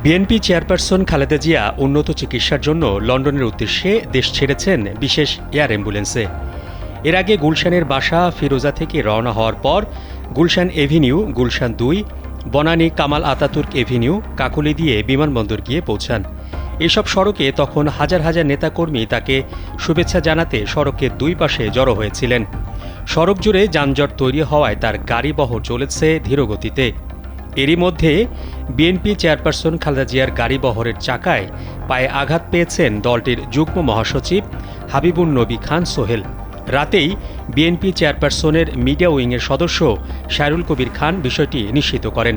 BNP chairperson Khaleda Zia উন্নত চিকিৎসার জন্য লন্ডনের উদ্দেশ্যে দেশ ছেড়েছেন বিশেষ এয়ার অ্যাম্বুলেন্সে। এর আগে গুলশানের বাসা ফিরোজা থেকে রওনা হওয়ার পর Gulshan avenue, Gulshan ২, Banani Kamal Ataturk avenue, Kakoli দিয়ে বিমানবন্দর গিয়ে পৌঁছান। এসব সড়কে তখন হাজার হাজার নেতাকর্মী তাকে শুভেচ্ছা জানাতে সড়কের দুই পাশে জড়ো হয়েছিলেন। সড়ক জুড়ে যানজট তৈরি হওয়ায় তার গাড়িবহর চলেছে ধীরগতিতে। এরই মধ্যে বিএনপি চেয়ারপারসন খালেদা জিয়ার গাড়িবহরের চাকায় পায়ে আঘাত পেয়েছেন দলটির যুগ্ম মহাসচিব হাবিবুন নবী খান সোহেল। রাতেই বিএনপি চেয়ারপারসনের মিডিয়া উইংয়ের সদস্য শায়রুল কবির খান বিষয়টি নিশ্চিত করেন।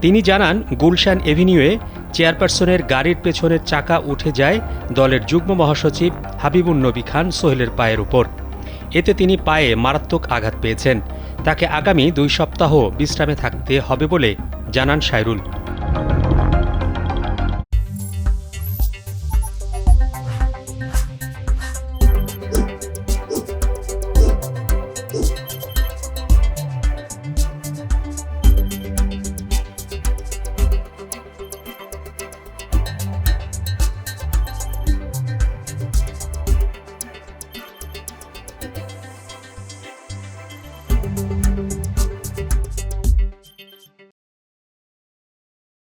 তিনি জানান, গুলশান এভিনিউয়ে চেয়ারপারসনের গাড়ির পেছনের চাকা উঠে যায় দলের যুগ্ম মহাসচিব হাবিবুন নবী খান সোহেলের পায়ের উপর। এতে তিনি পায়ে মারাত্মক আঘাত পেয়েছেন। তাকে আগামী 2 সপ্তাহ বিশ্রামে থাকতে হবে বলে জানান শায়রুল।